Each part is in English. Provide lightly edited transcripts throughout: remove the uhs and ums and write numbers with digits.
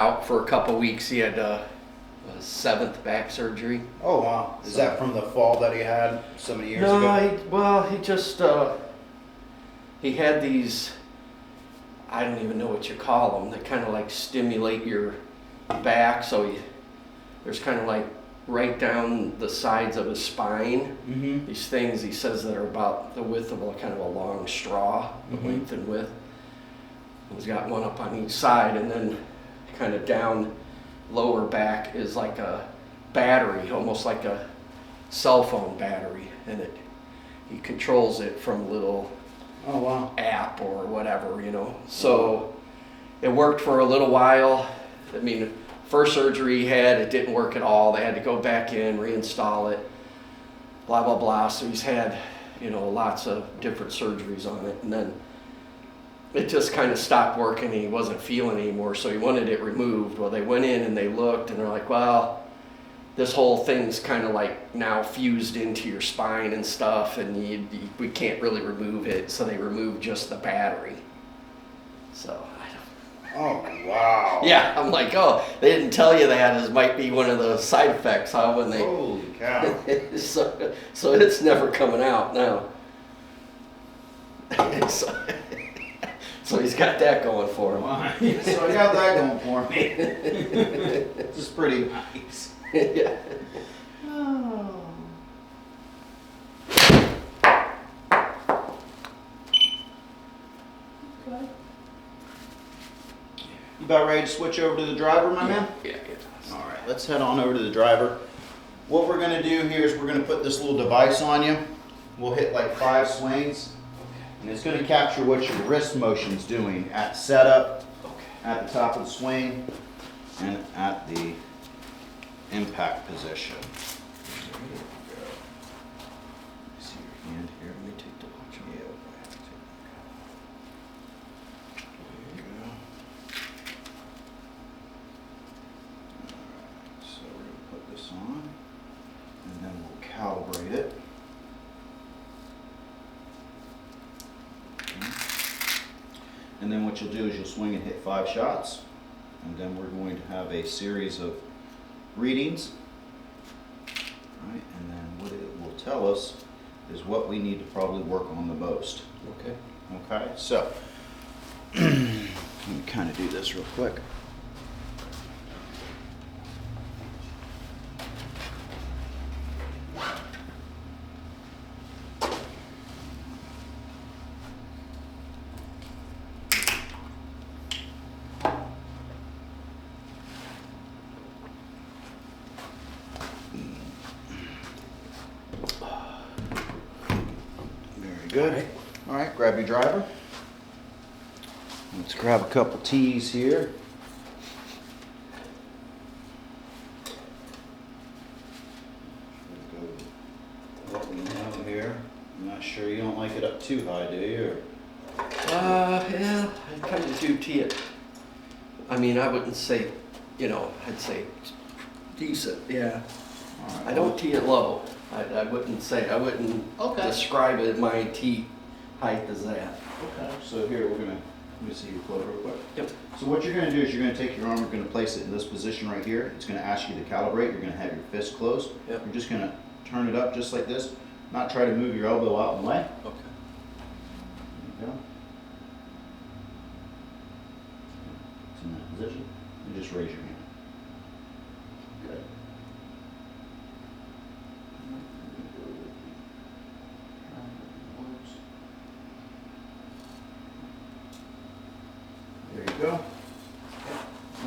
out for a couple weeks. He had a seventh back surgery. Oh wow! Is that from the fall that he had so many years ago? No, he just he had these. I don't even know what you call them. They kind of like stimulate your back. So there's kind of like right down the sides of his spine. Mm-hmm. These things he says that are about the width of a kind of a long straw, the Mm-hmm. length and width. He's got one up on each side, and then kind of down lower back is like a battery, almost like a cell phone battery, and he controls it from a little Oh wow! app or whatever, you know. So it worked for a little while. I mean, first surgery he had, it didn't work at all. They had to go back in, reinstall it, blah blah blah. So he's had, you know, lots of different surgeries on it, and then it just kind of stopped working. He wasn't feeling anymore, so he wanted it removed. Well, they went in and they looked, and they're like, well, this whole thing's kind of like now fused into your spine and stuff, and we can't really remove it. So they removed just the battery. So Oh wow! yeah, I'm like, oh, they didn't tell you that as might be one of the side effects, huh? When they Holy cow! so it's never coming out now. So he's got that going for him. So I got that going for me. This is pretty nice. Yeah. Oh. Okay. You about ready to switch over to the driver, my man? Yeah. All right, let's head on over to the driver. What we're going to do here is we're going to put this little device on you. We'll hit like 5 swings, and it's going to capture what your wrist motion's doing at setup, at the top of the swing, and at the impact position. See your hand here. Let me take the watch off. Yeah. There you go. Alright, so we're going to put this on, and then we'll calibrate it. Okay. And then what you'll do is you'll swing and hit 5 shots, and then we're going to have a series of readings. Right, and then what it will tell us is what we need to probably work on the most. Okay. Okay, so let me kind of do this real quick. Very good. All right, grab your driver. Let's grab a couple tees here. What we know here. I'm not sure you don't like it up too high, do you? Yeah, I kind of do tee it. I mean, I wouldn't say, you know, I'd say decent, yeah. All right, I don't tee it low. I wouldn't say, I wouldn't Okay. describe it, my tee height as that. Okay. So here we're gonna, let me see your club real quick. Yep. So what you're gonna do is you're gonna take your arm, you're gonna place it in this position right here. It's gonna ask you to calibrate. You're gonna have your fist closed. Yep. You're just gonna turn it up just like this. Not try to move your elbow out of the way. Okay. There you go. It's in that position. And just raise your hand. Good. There you go.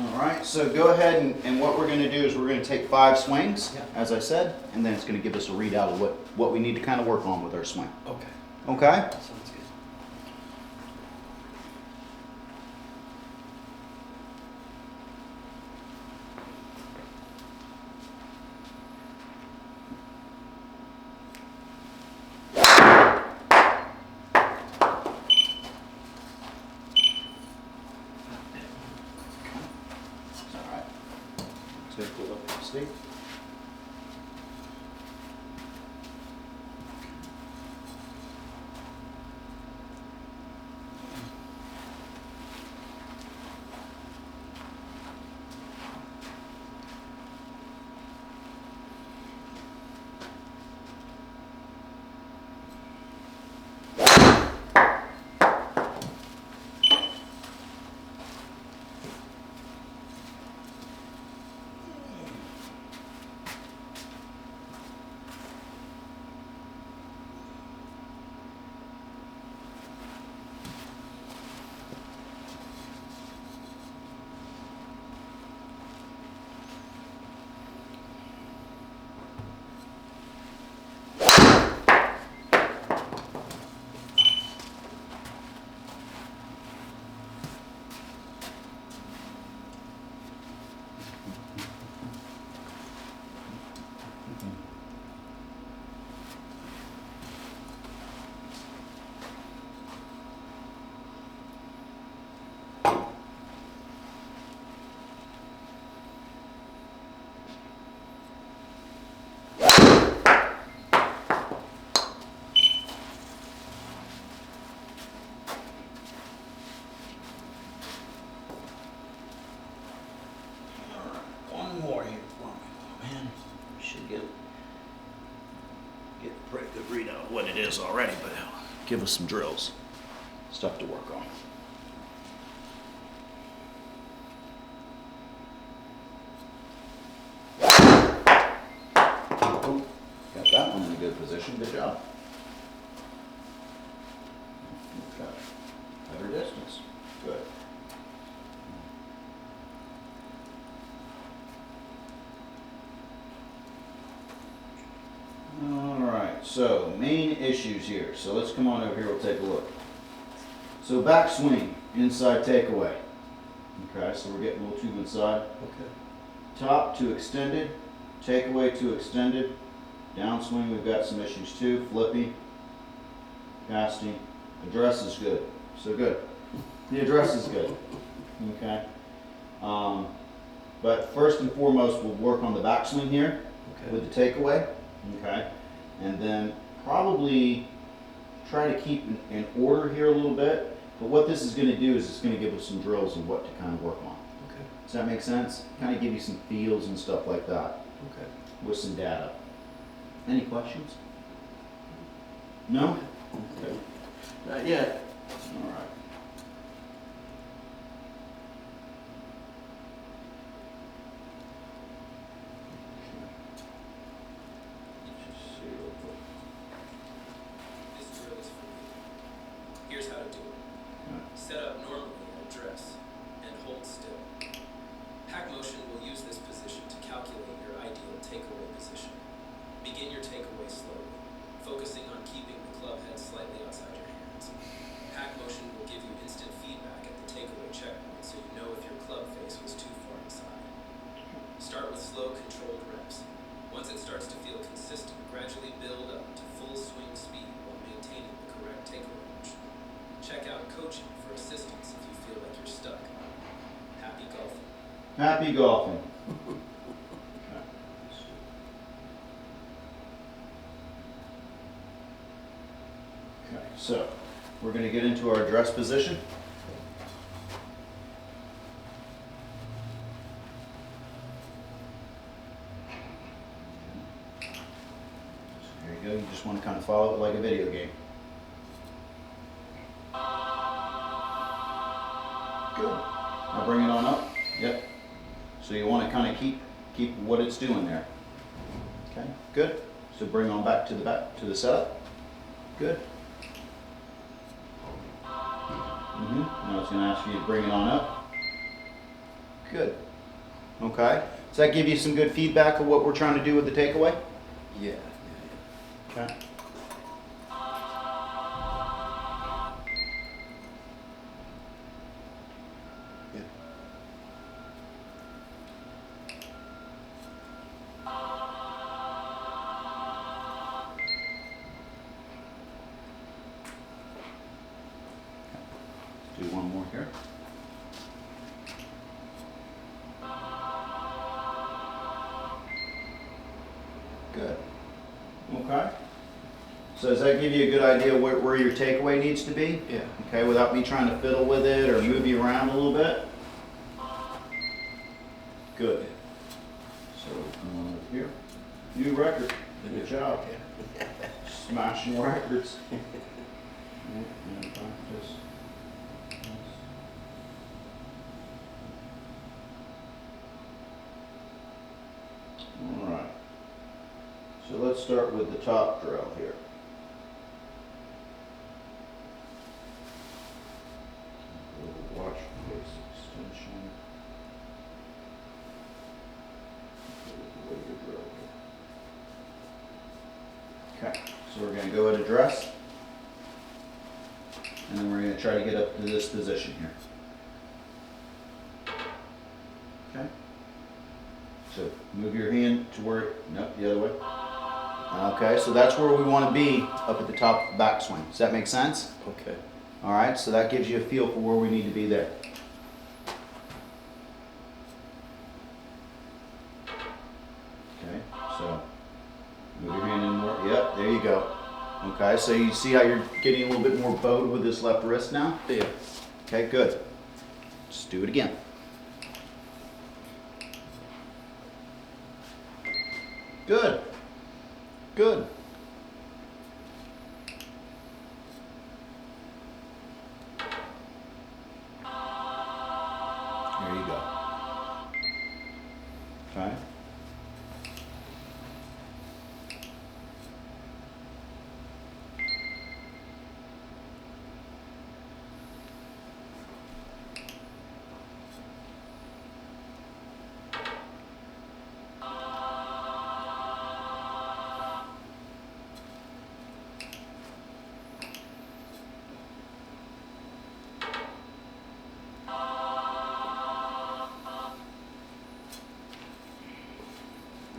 All right, so go ahead and what we're going to do is we're going to take 5 swings, Yeah. as I said, and then it's going to give us a readout of what we need to kind of work on with our swing. Okay. Okay? Sounds good. All right. Let's go pull up the stick. videos already, but give us some drills. Stuff to work on. Oh, got that one in a good position. Good job. Okay. Better distance. Good. All right, so main issues here. So let's come on over here, we'll take a look. So backswing, inside takeaway. Okay, so we're getting a little tube inside. Okay. Top to extended, takeaway to extended. Downswing, we've got some issues too. Flippy, casting. Address is good. So good. The address is good. Okay. But first and foremost, we'll work on the backswing here with the takeaway. Okay. And then probably try to keep in order here a little bit. But what this is going to do is it's going to give us some drills of what to kind of work on. Okay. Does that make sense? Kind of give you some feels and stuff like that Okay. with some data. Any questions? No? Okay. Not yet. All right. Just see real quick. This drill is for you. Here's how to do it. Okay. Set up normally in address and hold still. Hack motion will use this position to calculate your ideal takeaway position. Begin your takeaway slowly, focusing on keeping the club head slightly outside your hands. Hack motion will give you instant feedback at the takeaway checkpoint so you know if your club face was too far inside. Start with slow, controlled reps. Once it starts to feel consistent, gradually build up to full swing speed while maintaining the correct takeaway motion. Check out coaching for assistance if you feel like you're stuck. Happy golfing. Happy golfing. Okay, so we're going to get into our address position. So here you go. You just want to kind of follow it like a video game. Good. Now bring it on up. Yep. So you want to kind of keep what it's doing there. Okay. Good. So bring on back to the setup. Good. Now it's going to ask you to bring it on up. Good. Okay. Does that give you some good feedback of what we're trying to do with the takeaway? Yeah. Okay. Yeah. Do one more here. Good. Okay. So does that give you a good idea where your takeaway needs to be? Yeah. Okay, without me trying to fiddle with it or move you around a little bit? Good. So come on over here. New record. Good job. Smashing records. Yeah, practice. All right. So let's start with the top drill here. Watch face extension. Okay, so we're going to go at address, and then we're going to try to get up to this position here. Okay. So move your hand to where, nope, the other way. Okay, so that's where we want to be up at the top of the backswing. Does that make sense? Okay. All right, so that gives you a feel for where we need to be there. Okay, so move your hand in more. Yep, there you go. Okay, so you see how you're getting a little bit more bowed with this left wrist now? Yeah. Okay, good. Just do it again. Good. Good. Okay.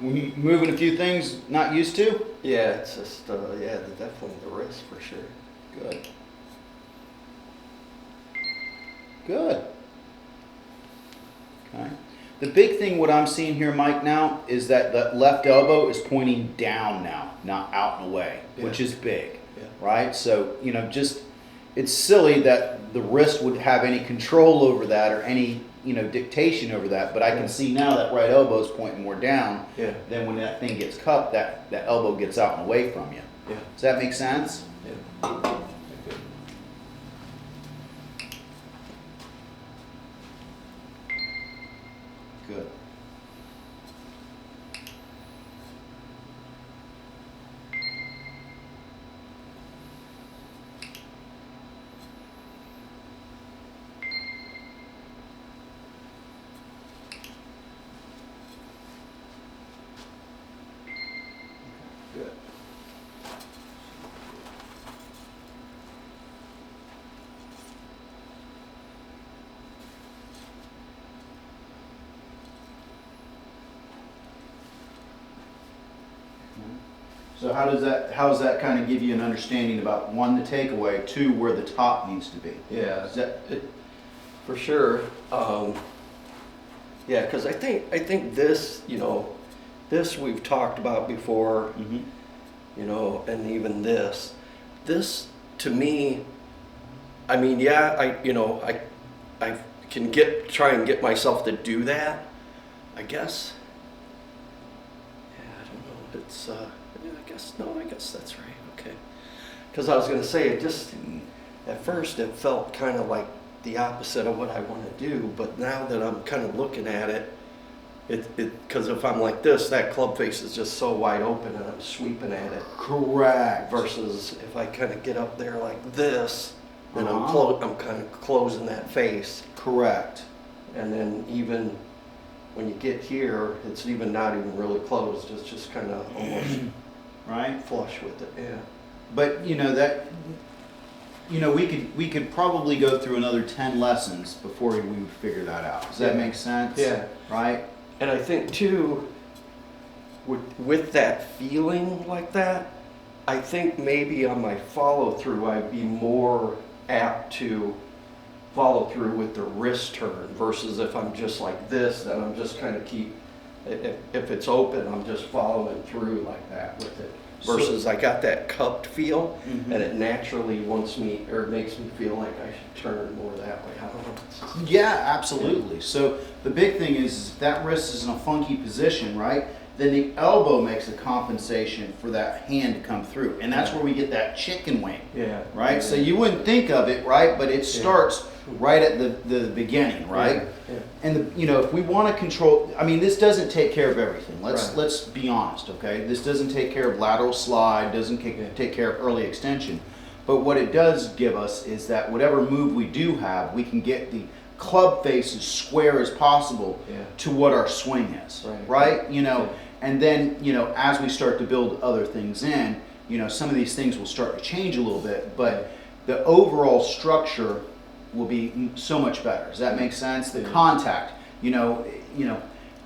We moving a few things not used to? Yeah, it's just, yeah, definitely the wrist for sure. Good. Good. Okay. The big thing what I'm seeing here, Mike, now is that the left elbow is pointing down now, not out and away, which Yeah. is big, Yeah. right? So, you know, just, it's silly that the wrist would have any control over that or any, you know, dictation over that, but I Yeah. can see now that right elbow is pointing more down. Yeah. Then when that thing gets cupped, that elbow gets out and away from you. Yeah. Does that make sense? Yeah. Good. Good. So how does that kind of give you an understanding about one, the takeaway, two, where the top needs to be? Yeah, Is that, for sure. Yeah, because I think this, you know, this we've talked about before, mhm. you know, and even this to me, I mean, yeah, I can try and get myself to do that, I guess. Yeah, I don't know. It's yeah, I guess that's right. Okay. Because I was gonna say it just at first it felt kind of like the opposite of what I want to do, but now that I'm kind of looking at it, because if I'm like this, that club face is just so wide open and I'm sweeping at it. Correct. Versus if I kind of get up there like this, then Uh-huh. I'm kind of closing that face. Correct. And then even when you get here, it's even not even really closed. It's just kind of almost Right? flush with it. Yeah. But you know that, you know, we could probably go through another 10 lessons before we would figure that out. Does that Yeah. make sense? Yeah. Right? And I think too, with that feeling like that, I think maybe on my follow through, I'd be more apt to follow through with the wrist turn versus if I'm just like this, then I'm just kind of if it's open, I'm just following through like that with it. Versus I got that cupped feel, Mhm. and it naturally wants me, or it makes me feel like I should turn more that way. I don't know. It's just- Yeah, absolutely. So the big thing is if that wrist is in a funky position, right? Then the elbow makes a compensation for that hand to come through. And that's where we get that chicken wing, Yeah. right? So you wouldn't think of it, right? But it starts right at the beginning, right? Yeah. And you know, if we want to control, I mean, this doesn't take care of everything. Right. Let's be honest, okay? This doesn't take care of lateral slide, doesn't take care of early extension. But what it does give us is that whatever move we do have, we can get the club face as square as possible Yeah. to what our swing is, Right. right? You know, and then, you know, as we start to build other things in, you know, some of these things will start to change a little bit, but the overall structure will be so much better. Does that make sense? The Yeah. contact, you know,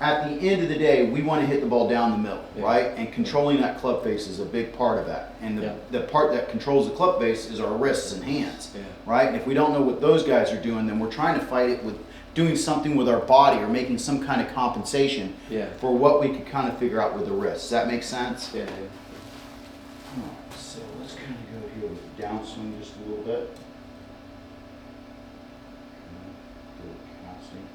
at the end of the day, we want to hit the ball down the middle, Yeah. right? And controlling that club face is a big part of that. And Yeah. the part that controls the club face is our wrists and hands, Yeah. right? And if we don't know what those guys are doing, then we're trying to fight it with doing something with our body or making some kind of compensation Yeah. for what we could kind of figure out with the wrists. Does that make sense? Yeah. Alright, so let's kind of go here with the downswing just a little bit. Casting.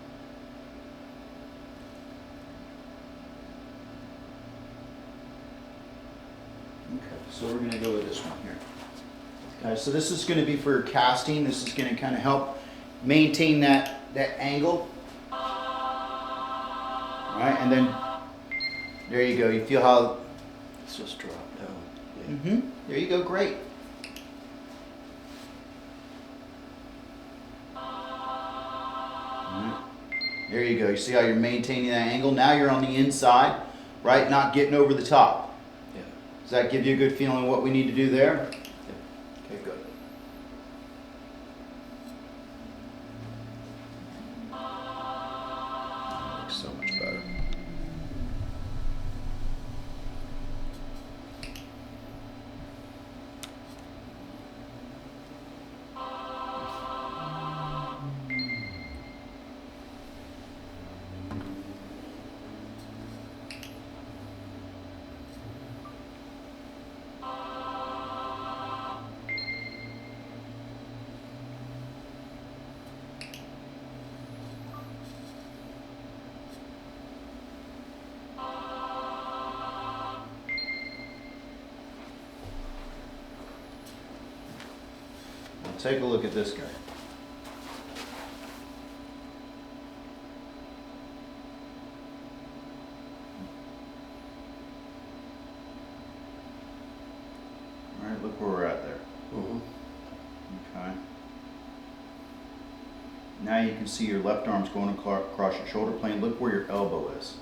Okay, so we're going to go with this one here. Okay, so this is going to be for casting. This is going to kind of help maintain that angle. All right, and then there you go. You feel how? Let's just drop down. Yeah. Mm-hmm. There you go. Great. All right. There you go. You see how you're maintaining that angle? Now you're on the inside, right? Not getting over the top. Yeah. Does that give you a good feeling of what we need to do there? Okay, good. Looks so much better. Take a look at this guy. All right, look where we're at there. Mm-hmm. Okay. Now you can see your left arm's going across your shoulder plane. Look where your elbow is.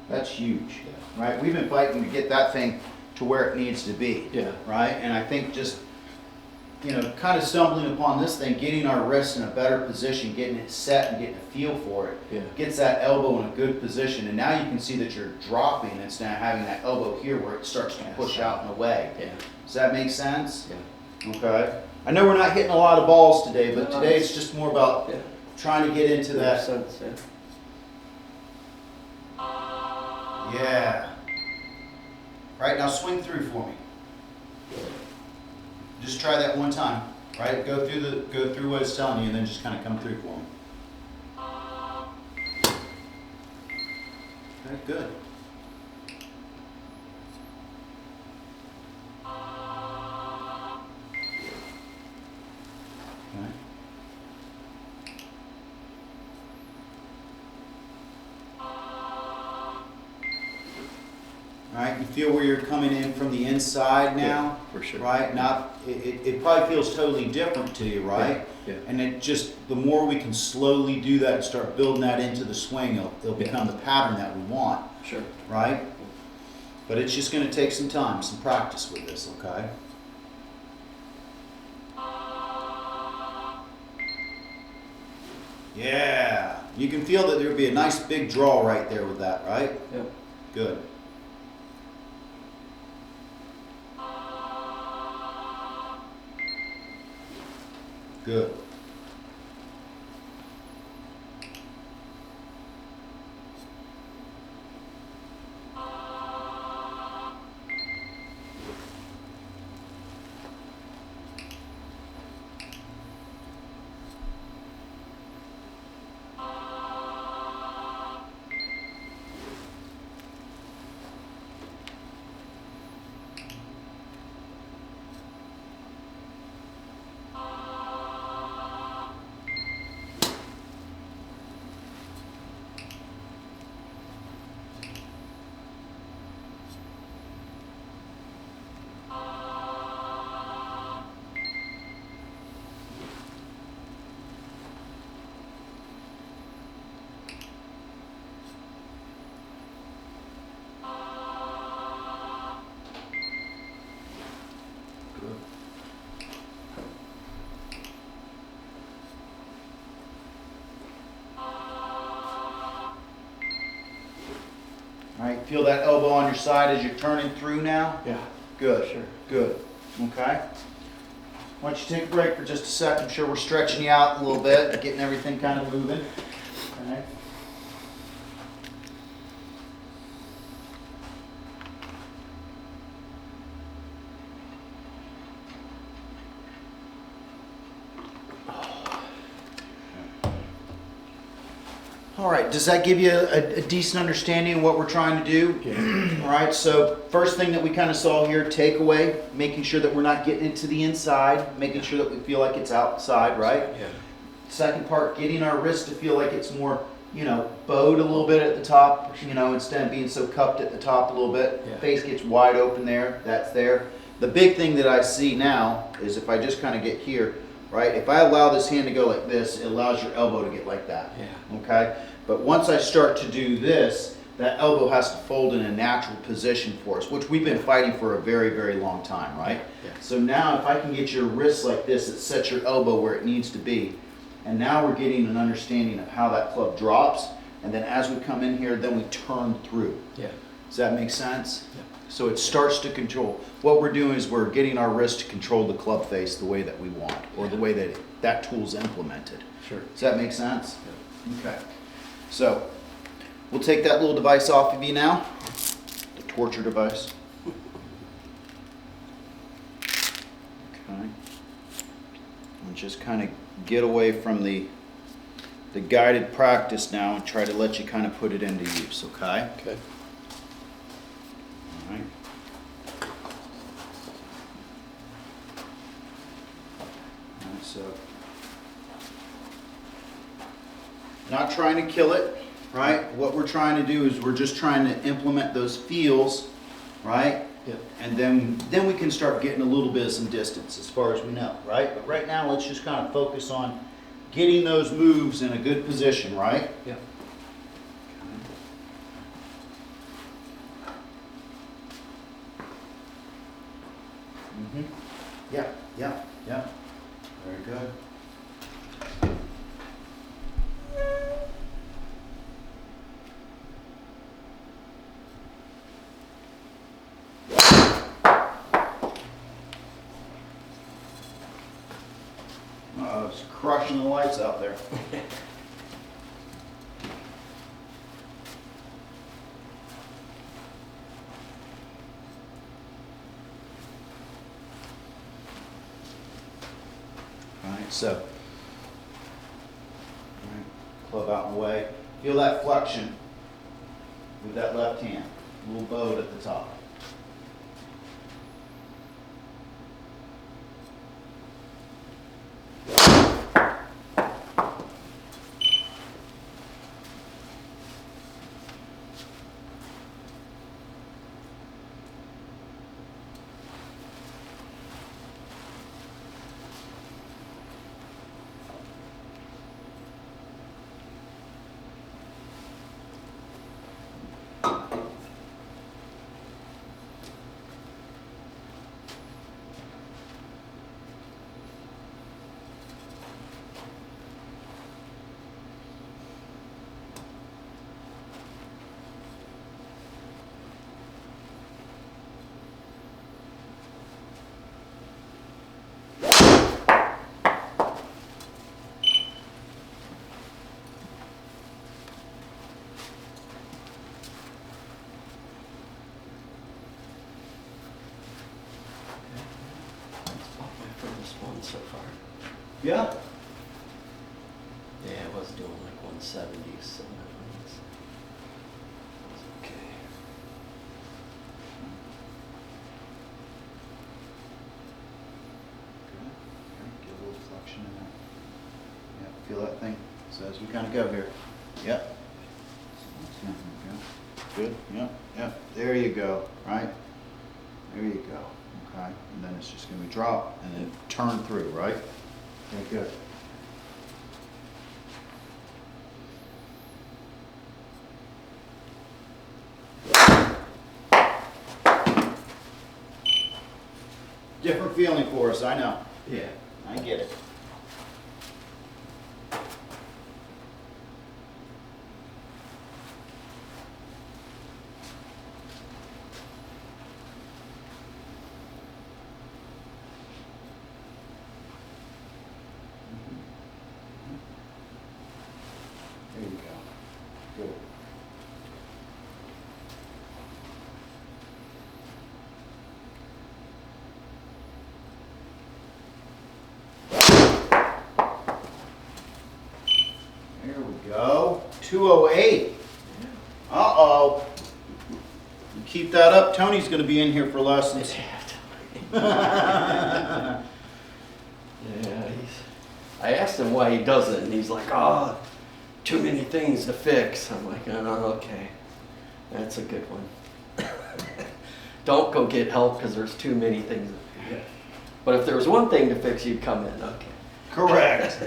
That's huge, right? We've been fighting to get that thing to where it needs to be. Yeah. Right? And I think just, you know, kind of stumbling upon this thing, getting our wrist in a better position, getting it set and getting a feel for it, Yeah. gets that elbow in a good position. And now you can see that you're dropping instead of having that elbow here where it starts to push out and away. Yeah. Does that make sense? Yeah. Okay. I know we're not hitting a lot of balls today, but today it's just more about Yeah. trying to get into Makes that. sense, yeah. Yeah. Right, now swing through for me. Just try that one time. Right? Go through what it's telling you and then just kind of come through for me. Okay, good. Okay. All right, you feel where you're coming in from the inside now? Yeah, for sure. Right? Not, it probably feels totally different to you, right? Yeah. And it just, the more we can slowly do that and start building that into the swing, it'll become the pattern that we want, Sure. right? But it's just going to take some time, some practice with this, okay? Yeah. You can feel that there'll be a nice big draw right there with that, right? Yeah. Good. Good. All right, feel that elbow on your side as you're turning through now? Yeah. Good, Sure. good. Okay. Why don't you take a break for just a second? I'm sure we're stretching you out a little bit, getting everything kind of moving. All right. All right, does that give you a decent understanding of what we're trying to do? Yeah. All right, so first thing that we kind of saw here, takeaway, making sure that we're not getting into the inside, making sure that we feel like it's outside, right? Yeah. Second part, getting our wrist to feel like it's more you know, bowed a little bit at the top, you know, instead of being so cupped at the top a little bit. Yeah. Face gets wide open there, that's there. The big thing that I see now is if I just kind of get here, right? If I allow this hand to go like this, it allows your elbow to get like that. Yeah. Okay? But once I start to do this, that elbow has to fold in a natural position for us, which we've been fighting for a very, very long time, right? Yeah. So now if I can get your wrist like this, it sets your elbow where it needs to be. And now we're getting an understanding of how that club drops. And then as we come in here, then we turn through. Yeah. Does that make sense? Yeah. So it starts to control. What we're doing is we're getting our wrist to control the club face the way that we want, or the way that that tool's implemented. Sure. Does that make sense? Okay. So we'll take that little device off of you now, the torture device. Okay. And just kind of get away from the guided practice now and try to let you kind of put it into use, okay? Okay. All right. All right, so not trying to kill it, right? What we're trying to do is we're just trying to implement those feels, right? Yeah. And then we can start getting a little bit of some distance as far as we know, right? But right now, let's just kind of focus on getting those moves in a good position, right? Yeah. Mm-hmm. Yeah, yeah, yeah. Very good. It's crushing the lights out there. All right, so, all right, club out and away. Feel that flexion with that left hand, a little bowed at the top. One so far. Yeah? Yeah, I was doing like 170, so that was okay. Good. Get a little flexion in there. Yeah, feel that thing? So as we kind of go here. Yep. Yeah, there we go. Good, yep, yep. There you go, right? There you go. Okay, and then it's just going to be drop and then turn through, right? Okay, good. Different feeling for us, I know. Yeah. I get it. There you go. Good. There we go. 208. Uh-oh. You keep that up, Tony's going to be in here for lessons. Yeah, I asked him why he doesn't, and he's like, oh, too many things to fix. I'm like, oh, okay, that's a good one. Don't go get help because there's too many things to fix. But if there was one thing to fix, you'd come in. Okay. Correct.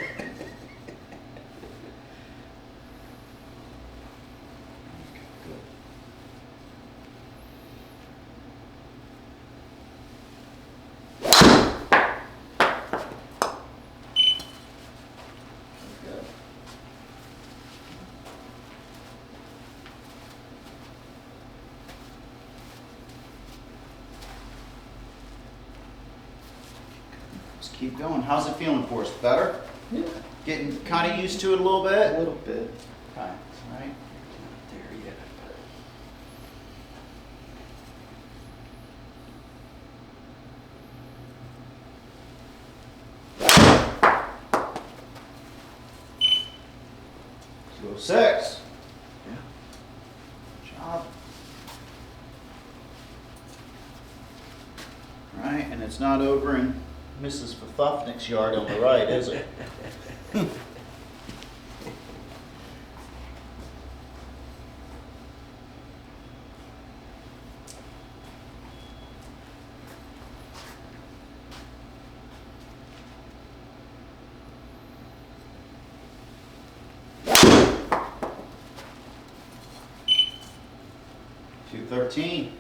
Just keep going. How's it feeling for us? Better? Yeah. Getting kind of used to it a little A bit? little bit. Okay, all right. Not there yet. C06. Yeah. Good job. All right, and it's not over in Mrs. Fafufnik's yard on the right, is it? $213.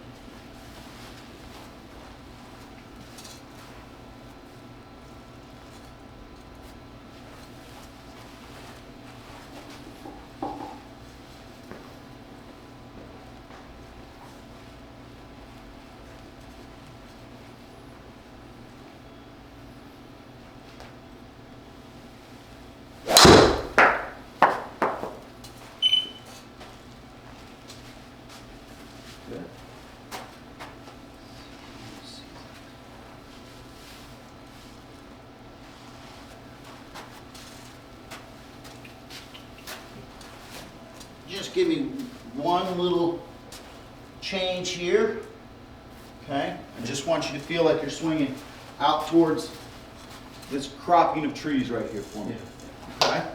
Good. Just give me one little change here. Okay? I just want you to feel like you're swinging out towards this cropping of trees right here for me. Okay? I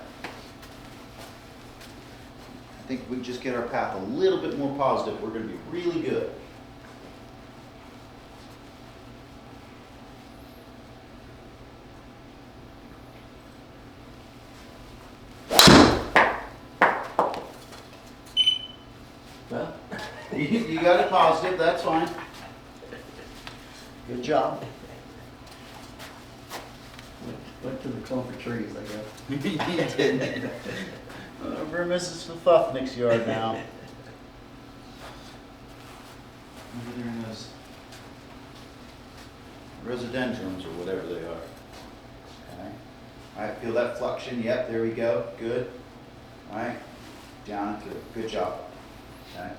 think if we just get our path a little bit more positive, we're going to be really good. Well, You got it positive, that's fine. Good job. went to the clump of trees, I guess. You did. Over Mrs. Fafufnik's yard now. Over there in those rhododendrons or whatever they are. Okay. All right, feel that fluxion. Yep, there we go. Good. All right, down and through. Good job. Okay.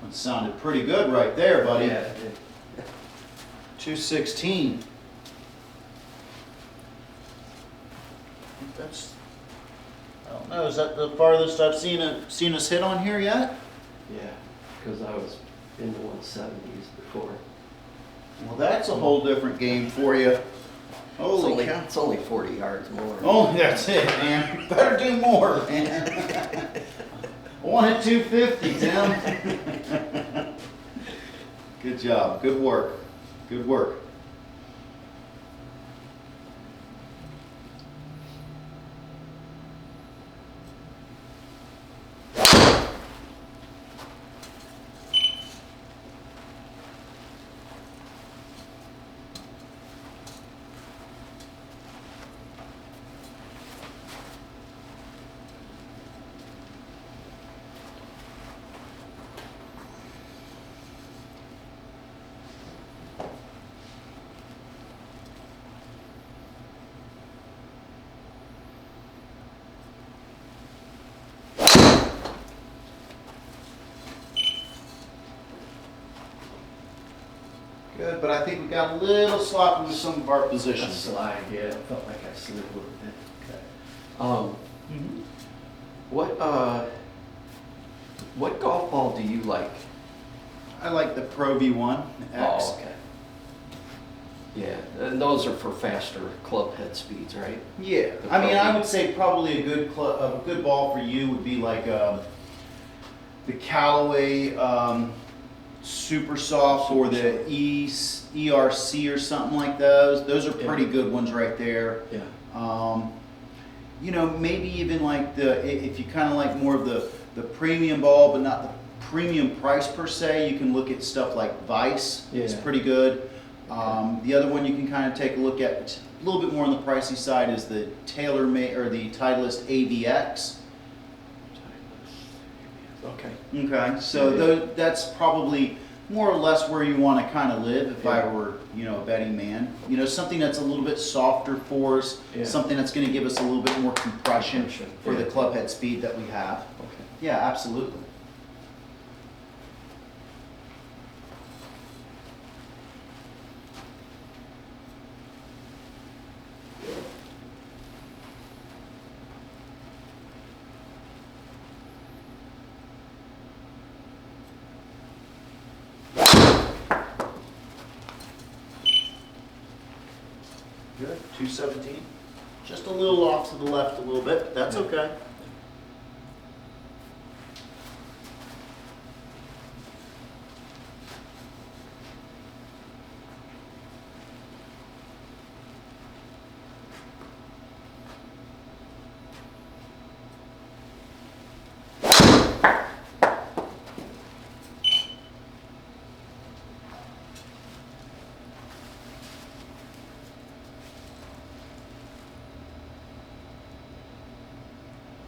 That sounded pretty good right there, buddy. Yeah, it did. 216. That's, I don't know, is that the farthest I've seen us hit on here yet? Yeah, because I was in the 170s before. Well, that's a whole different game for you. Holy cow. It's only 40 yards more. Oh, that's it, man. You better do more, man. I want it 250, Tim. Good job. Good work. Good work. Good, but I think we got a little sloppy with some of our A positions. slide, yeah. I felt like I slid a little bit. Okay. Mhm. What, What golf ball do you like? I like the Pro V1 X. Oh, okay. Yeah, and those are for faster club head speeds, right? Yeah, The I mean, Pro I V. would say probably a good ball for you would be like the Callaway Super Soft or the ERC or something like those. Those are pretty good ones right there. Yeah. You know, maybe even like if you kind of like more of the premium ball, but not the premium price per se, you can look at stuff like Vice. It's Yeah. pretty good. The other one you can kind of take a look at a little bit more on the pricey side is the TaylorMade or the Titleist AVX. Okay. Okay, so that's probably more or less where you want to kind of live if I Yeah. were, you know, a betting man. You know, something that's a little bit softer for us, Yeah. something that's going to give us a little bit more compression for the Yeah. club head speed that we have. Okay. Yeah, absolutely. Good, 217. Just a little off to the left a little bit, but that's okay.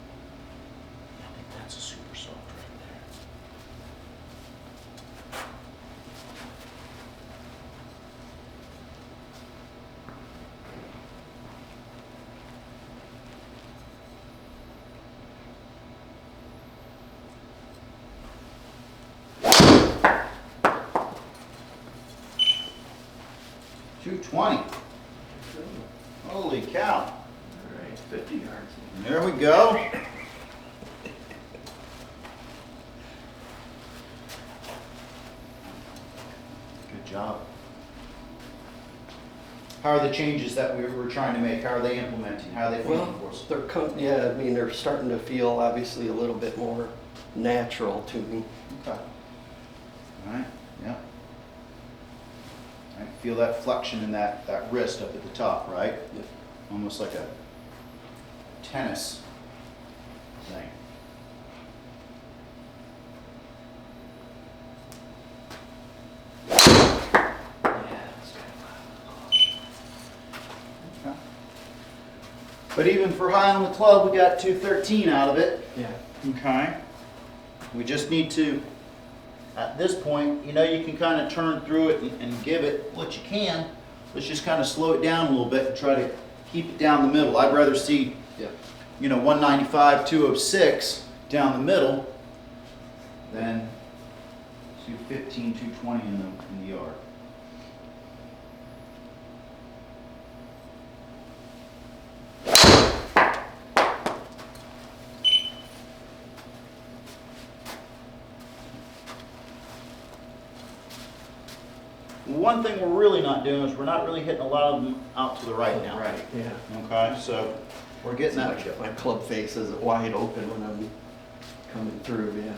I think that's a super soft right there. .220. Holy cow. All right, 50 yards. There we go. Good job. How are the changes that we're trying to make? How are they implementing? How are they feeling for us? Yeah, I mean, they're starting to feel obviously a little bit more natural to me. Okay. All right, yeah. All right, feel that flexion in that wrist up at the top, right? Yep. Almost like a tennis thing. Yeah, that's kind Okay. But even for high on the club, we got 213 out of it. of, yeah. Okay. We just need to, at this point, you know, you can kind of turn through it and give it what you can. Let's just kind of slow it down a little bit and try to keep it down the middle. I'd rather see, Yeah. you know, 195, 206 down the middle than 215, 220 in the yard. One thing we're really not doing is we're not really hitting a lot of them out to the right now. Right, yeah. Okay, so we're getting that. My club face is wide open when I'm coming through, yeah.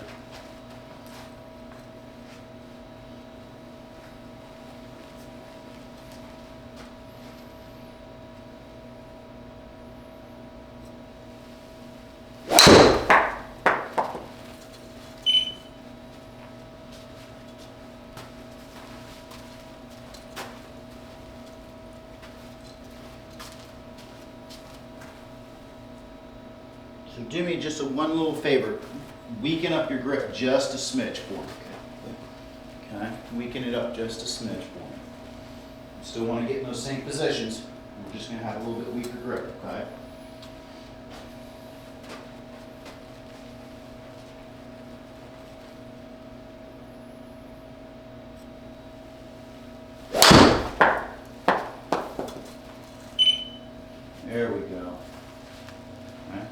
So do me just one little favor. Weaken up your grip just a smidge for me. Okay? Weaken it up just a smidge for me. Still want to get in those same positions. We're just going to have a little bit weaker grip, okay? There we go. Okay.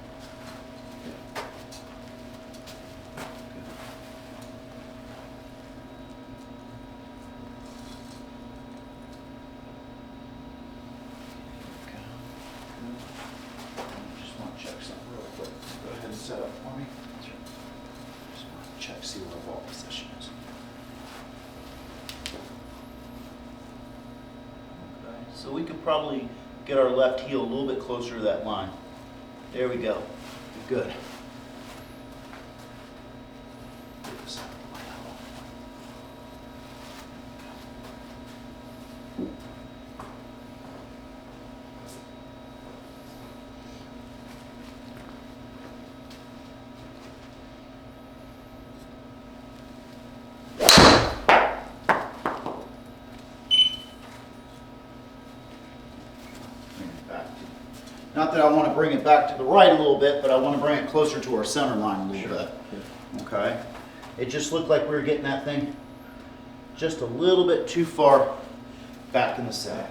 So we could probably get our left heel a little bit closer to that line. There we go. Good. Not that I want to bring it back to the right a little bit, but I want to bring it closer to our center line a little bit. Okay. It just looked like we were getting that thing just a little bit too far back in the sack.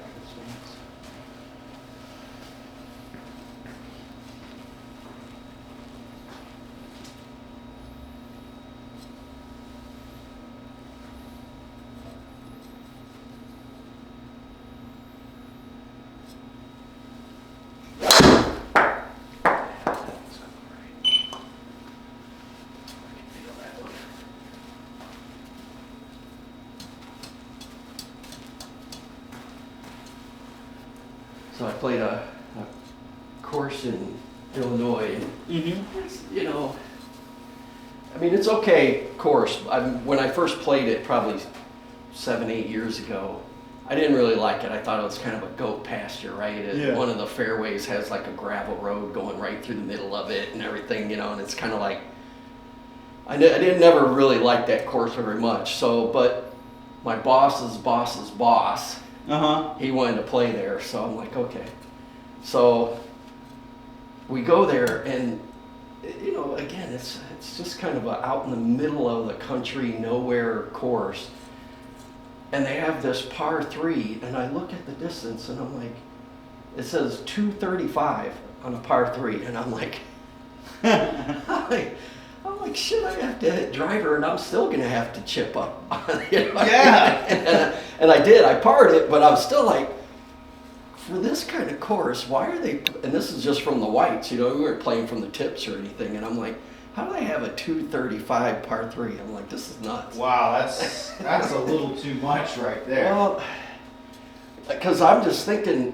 So I played a course in Illinois, and you know, I mean, it's okay course. When I first played it, probably 7-8 years ago, I didn't really like it. I thought it was kind of a goat pasture, right? One of the fairways has like a gravel road going right through the middle of it and everything, you know, and it's kind of like, I didn't never really like that course very much. So, but my boss's boss's boss, he wanted to play there, so I'm like, okay. So we go there, and you know, again, it's just kind of a out in the middle of the country, nowhere course. And they have this par 3, and I look at the distance, and I'm like, it says 235 on a par 3, and I'm like, I'm like, shit, I have to hit driver, and I'm still gonna have to chip up. You know? Yeah. And I did. I parred it, but I'm still like, for this kind of course, why are they? And this is just from the whites. You know, we weren't playing from the tips or anything. And I'm like, how do they have a 235 par 3? I'm like, this is nuts. Wow, that's a little too much right there. Well, because I'm just thinking,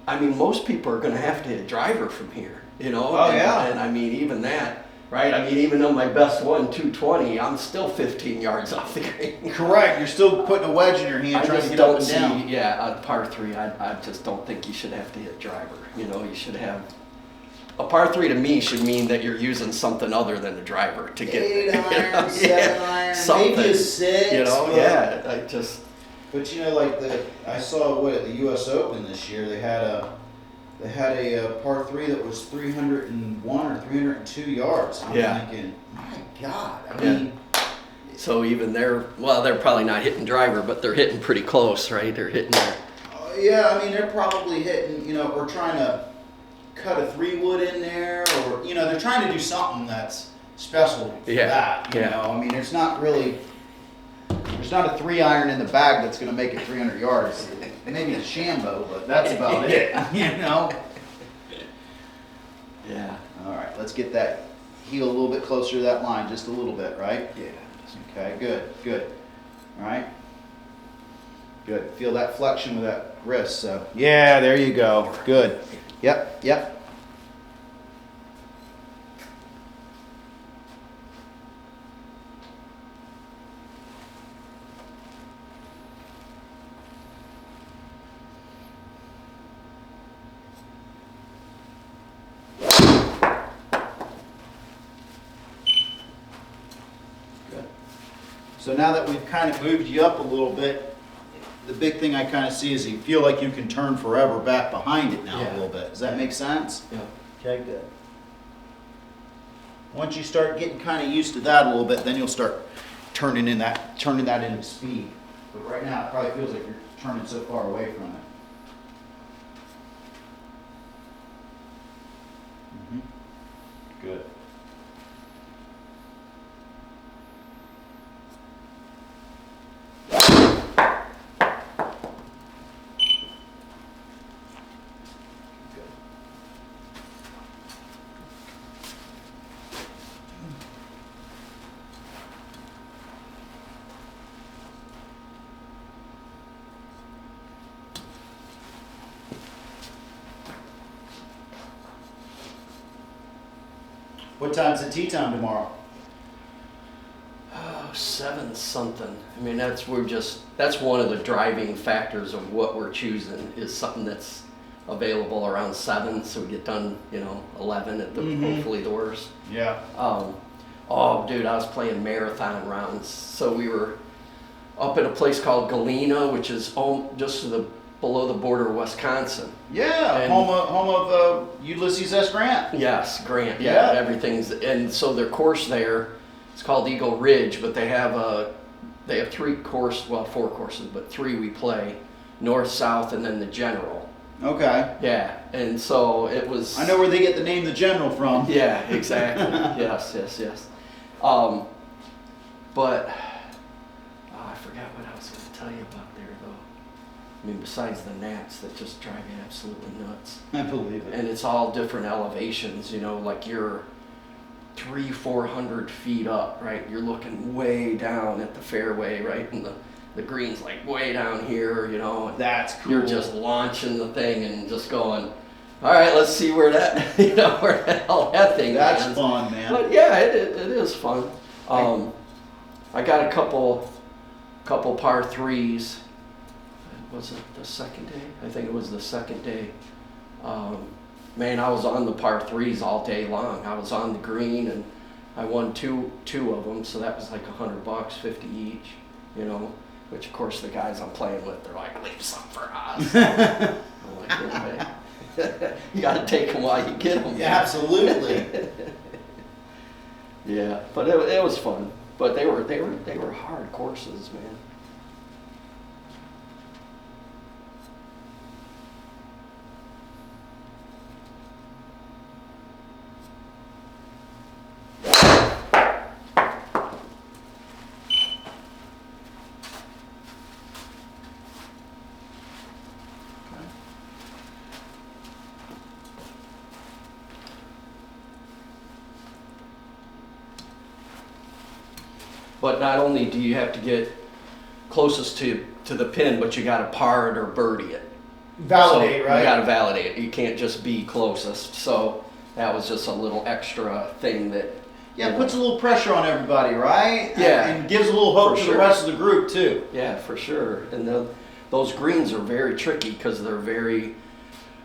I mean, most people are going to have to hit driver from here. You know. Oh, yeah. And I mean, even that. Right, I mean, even though my best one 220, I'm still 15 yards off the green. Correct. You're still putting a wedge in your hand, trying to get up and down. Yeah, on par 3, I just don't think you should have to hit driver. You know, you should have a par 3 to me should mean that you're using something other than a driver to get 8 iron, you know, 7 iron, something, maybe a 6. You know, yeah, I just. But you know, like I saw at the U.S. Open this year, they had a par 3 that was 301 or 302 yards. I'm thinking, my God, I mean. So even they're probably not hitting driver, but they're hitting pretty close, right? They're hitting there. Yeah, I mean, they're probably hitting, you know, or trying to cut a 3-wood in there, or, you know, they're trying to do something that's special for that, you know. I mean, there's not a 3-iron in the bag that's going to make it 300 yards. Maybe a Shambo, but that's about it, you know? Yeah. All right, let's get that heel a little bit closer to that line, just a little bit, right? Yeah. Okay, good. All right. Good. Feel that flexion with that wrist, so. Yeah, there you go. Good. Yep. So now that we've kind of moved you up a little bit, the big thing I kind of see is you feel like you can turn forever back behind it now a little bit. Does that make sense? Yeah. Okay, good. Once you start getting kind of used to that a little bit, then you'll start turning that into speed. But right now it probably feels like you're turning so far away from it. Good. What time's the tee time tomorrow? Oh, 7 something. I mean, that's one of the driving factors of what we're choosing is something that's available around 7, so we get done, 11 at the hopefully the worst. Yeah. Oh, dude, I was playing marathon rounds. So we were up at a place called Galena, which is just below the border of Wisconsin. Yeah, And- home of Ulysses S. Grant. Yes, Grant. Yeah. Yeah, everything's, and so their course there, it's called Eagle Ridge, but they have 4 courses, but 3 we play, north, south, and then the general. Okay. Yeah, and so it was. I know where they get the name the General from. Yeah, exactly. yes. But I forgot what I was going to tell you about there, though. I mean, besides the gnats that just drive you absolutely nuts. I believe it. And it's all different elevations, like you're 300-400 feet up, right? You're looking way down at the fairway, right? And the green's like way down here, and That's cool. you're just launching the thing and just going, all right, let's see where that, where the hell that thing That's lands. fun, man. But yeah, it is fun. I got a couple par 3s. Was it the second day? I think it was the second day. Man, I was on the par 3s all day long. I was on the green and I won two of them, so that was like $100, 50 each, which of course the guys I'm playing with, they're like, leave some for us. I'm like, okay. You gotta take them while you get them. Yeah, absolutely. Yeah, but it was fun. But they were hard courses, man. But not only do you have to get closest to the pin, but you got to par it or birdie it. Validate, So right? You got to validate it. You can't just be closest. So that was just a little extra thing that. Yeah, it puts a little pressure on everybody, right? Yeah. And gives a little hope For to sure. the rest of the group, too. Yeah, for sure. And those greens are very tricky because they're very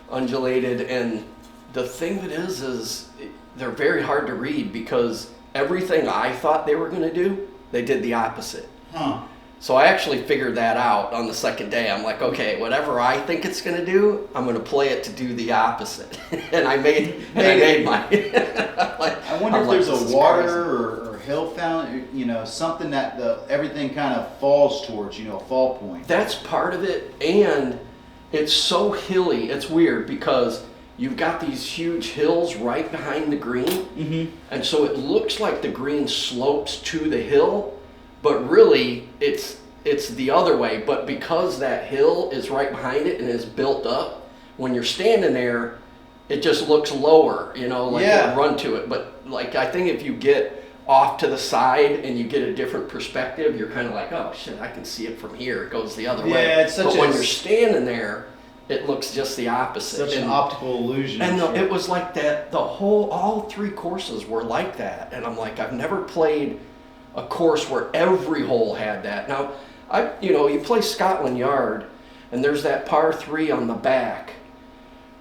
undulated. And the thing that is they're very hard to read because everything I thought they were going to do, they did the opposite. Huh. So I actually figured that out on the second day. I'm like, okay, whatever I think it's going to do, I'm going to play it to do the opposite. And I made mine. I wonder if there's a water or hill fountain, something that everything kind of falls towards, a fall point. That's part of it, and it's so hilly. It's weird because you've got these huge hills right behind the green, and so it looks like the green slopes to the hill, but really it's the other way. But because that hill is right behind it and is built up, when you're standing there, it just looks lower, like Yeah. you run to it. But like I think if you get off to the side and you get a different perspective, you're kind of like, oh shit, I can see it from here. It goes the other way. Yeah, it's such but a- when you're standing there, it looks just the opposite. Such an And- optical illusion. and Sure. it was like that, all 3 courses were like that. And I'm like, I've never played a course where every hole had that. Now, you play Scotland Yard, and there's that par 3 on the back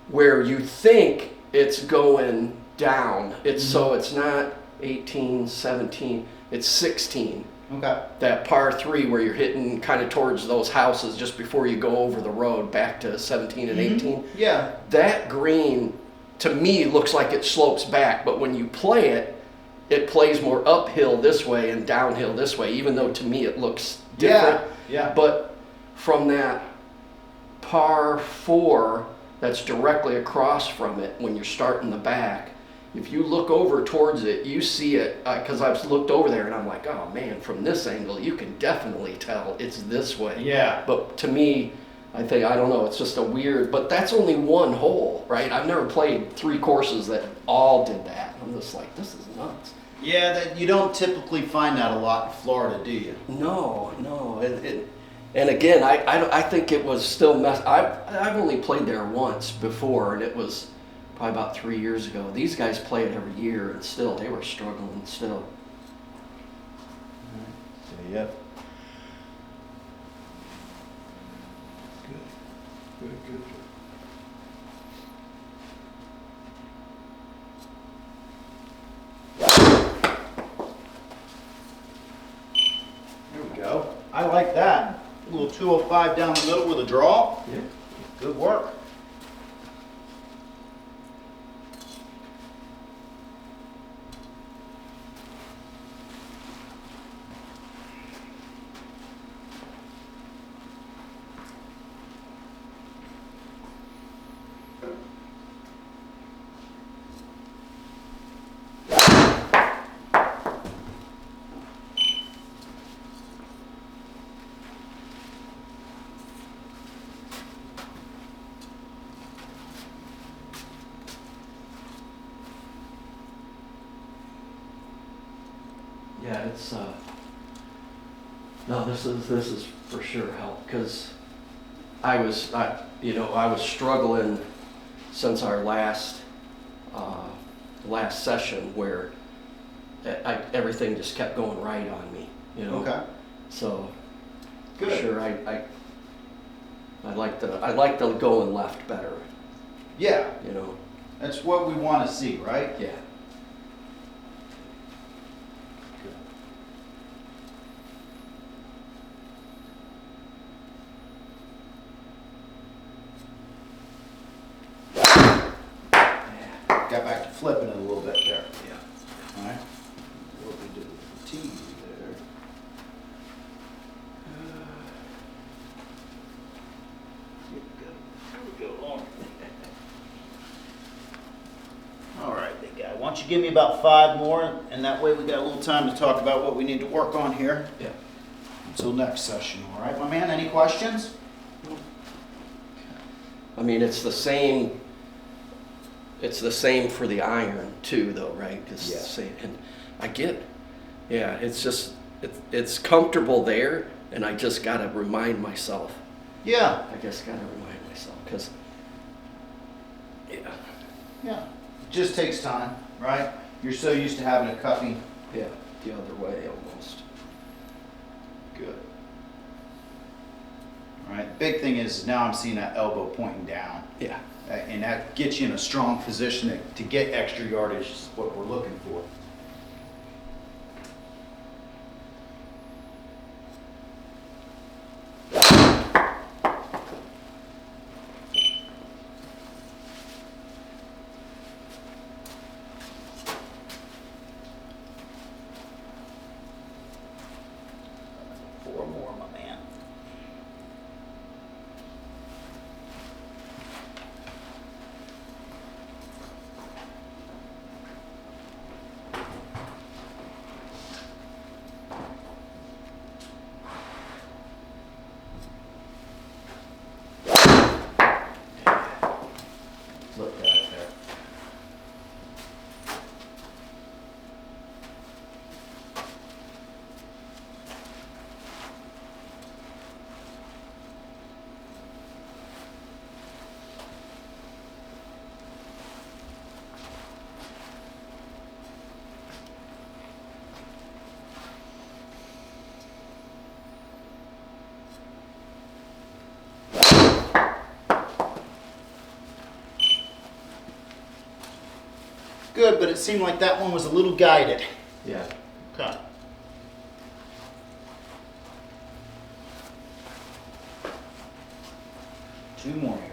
where you think it's going down. So it's not 18, 17, it's 16. Okay. That par 3 where you're hitting kind of towards those houses just before you go over the road back to 17 and 18. Yeah. That green, to me, looks like it slopes back, but when you play it, it plays more uphill this way and downhill this way, even though to me it looks different. Yeah. But from that par 4 that's directly across from it, when you're starting the back, if you look over towards it, you see it, because I've looked over there and I'm like, oh man, from this angle, you can definitely tell it's this way. Yeah. But to me, I don't know, it's just a weird, but that's only one hole, right? I've never played 3 courses that all did that. I'm just like, this is nuts. Yeah, that you don't typically find that a lot in Florida, do you? No. And again, I think it was still I've only played there once before, and it was probably about 3 years ago. These guys play it every year, and still, they were struggling still. So, yep. Good. Good. There we go. I like that. A little 205 down the middle with a draw. Yeah. Good work. Yeah, it's no, this is for sure help, because I was struggling since our last session where everything just kept going right on me, you know. Okay. So for Good. sure, I like the going left better, Yeah, you know. that's what we want to see, right? Yeah. Got back to flipping it a little bit there. Yeah. All right. What we did with the T there. Here we go. On. All right, big guy. Why don't you give me about 5 more, and that way we got a little time to talk about what we need to work on here Yeah. until next session. All right, my man. Any questions? I mean, it's the same. It's the same for the iron too, though, right? It's Yeah. the same, and I get, yeah. It's just it's comfortable there, and I just gotta remind myself. Yeah. I just gotta remind myself, because yeah, Yeah. It just takes time, right? You're so used to having a cupping. yeah, the other way almost. Good. All right. Big thing is now I'm seeing that elbow pointing down. Yeah. And that gets you in a strong position to get extra yardage, is what we're looking for. Four more, my man. Look at it there. Good, but it seemed like that one was a little guided. Yeah. Okay. Two more here.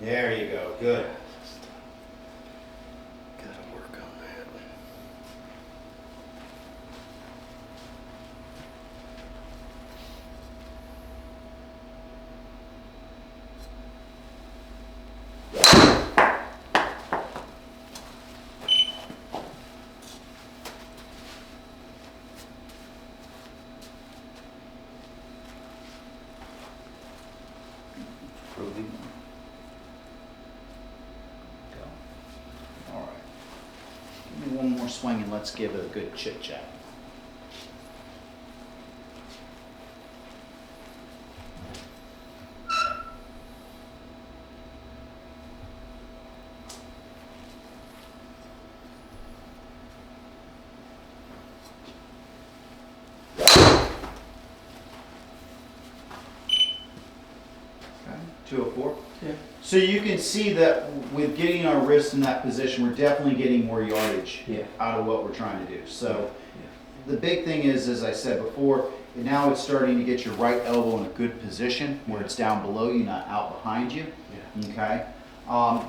There you go. Good. Gotta work on that. Improving. Go. All right. Give me one more swing and let's give it a good chit chat. 204. Yeah. So you can see that with getting our wrists in that position, we're definitely getting more yardage Yeah. out of what we're trying to do. So the big thing is, as I said before, now it's starting to get your right elbow in a good position where it's down below you, not out behind you. Yeah. Okay.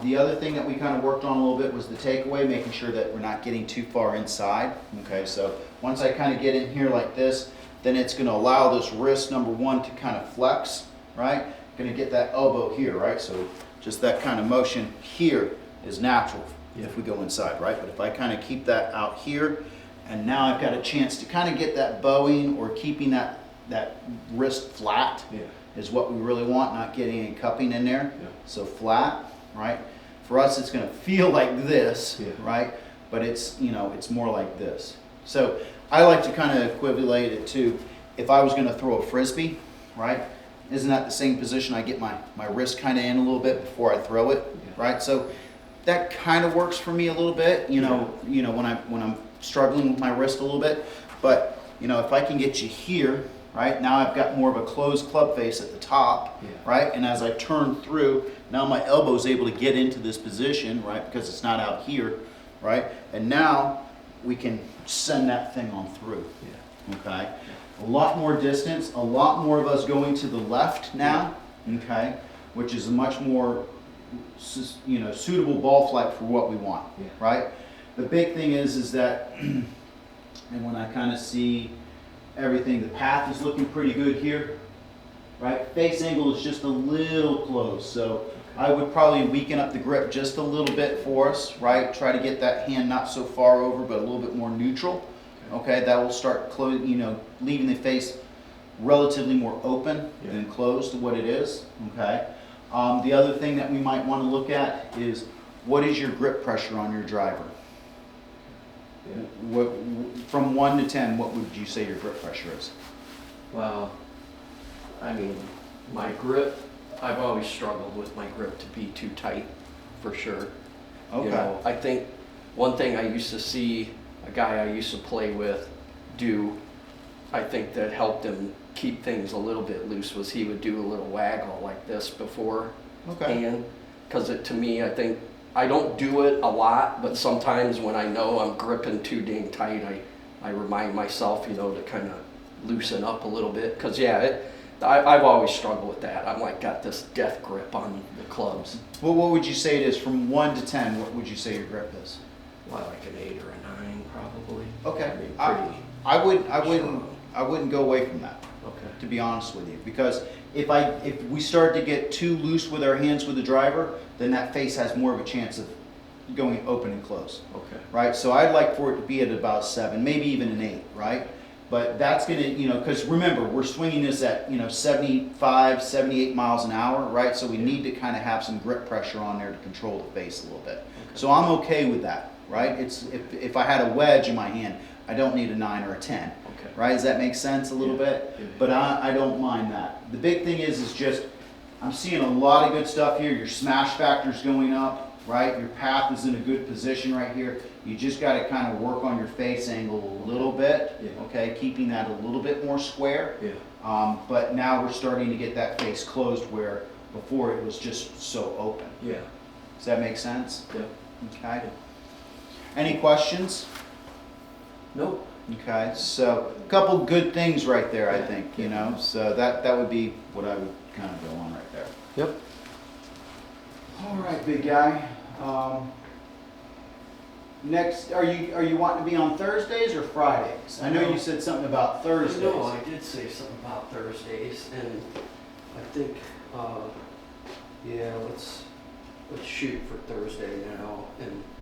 The other thing that we kind of worked on a little bit was the takeaway, making sure that we're not getting too far inside. Okay, so once I kind of get in here like this, then it's going to allow this wrist, number one, to kind of flex, right? Going to get that elbow here, right? So just that kind of motion here is natural if we go inside, right? But if I kind of keep that out here, and now I've got a chance to kind of get that bowing or keeping that wrist flat is what we really want, not getting any cupping in there. Yeah. So flat, right? For us, it's going to feel like this, right? But it's, you know, it's more like this. So I like to kind of equivalent it to if I was going to throw a frisbee, right? Isn't that the same position? I get my wrist kind of in a little bit before I throw it, right? So that kind of works for me a little bit, you know, when I'm struggling with my wrist a little bit. But you know, if I can get you here, right? Now I've got more of a closed club face at the top, right? And as I turn through, now my elbow is able to get into this position, right? Because it's not out here, right? And now we can send that thing on through, okay? A lot more distance, a lot more of us going to the left now, okay? Which is a much more, you know, suitable ball flight for what we want, right? The big thing is that, and when I kind of see everything, the path is looking pretty good here, right? Face angle is just a little close, so I would probably weaken up the grip just a little bit for us, right? Try to get that hand not so far over, but a little bit more neutral. Okay, that will start leaving the face relatively more open than closed to what it is. Okay. The other thing that we might want to look at is what is your grip pressure on your driver? What, from 1 to 10, what would you say your grip pressure is? Well, I mean, my grip, I've always struggled with my grip to be too tight, for sure. Okay. You know, I think one thing I used to see a guy I used to play with do, I think that helped him keep things a little bit loose, was he would do a little waggle like this before hand. Because to me, I think, I don't do it a lot, but sometimes when I know I'm gripping too dang tight, I remind myself, you know, to kind of loosen up a little bit. Because I've always struggled with that. I'm like got this death grip on the clubs. Well, what would you say it is from 1 to 10? What would you say your grip is? Well, like an 8 or a 9 probably. Okay. I mean, pretty I wouldn't go away from that. Okay. To be honest with you, because if we start to get too loose with our hands with the driver, then that face has more of a chance of going open and close. Okay. Right. So I'd like for it to be at about 7, maybe even an 8. Right. But that's gonna, you know, because remember we're swinging this at 75, 78 miles an hour, right? So we need to kind of have some grip pressure on there to control the face a little bit. Okay. So I'm okay with that, right? It's if I had a wedge in my hand, I don't need a 9 or a 10. Okay. Right? Does that make sense a little bit? Yeah. But I don't mind that. The big thing is just I'm seeing a lot of good stuff here. Your smash factor's going up, right? Your path is in a good position right here. You just got to kind of work on your face angle a little bit, okay? Keeping that a little bit more square. Yeah. But now we're starting to get that face closed where before it was just so open. Yeah. Does that make sense? Yeah. Okay. Any questions? Nope. Okay, so a couple good things right there, I think, you know. So that would be what I would kind of go on right there. Yep. All right, big guy. Next, are you wanting to be on Thursdays or Fridays? I know you said something about Thursdays. No, I did say something about Thursdays, and I think, yeah, let's shoot for Thursday now, and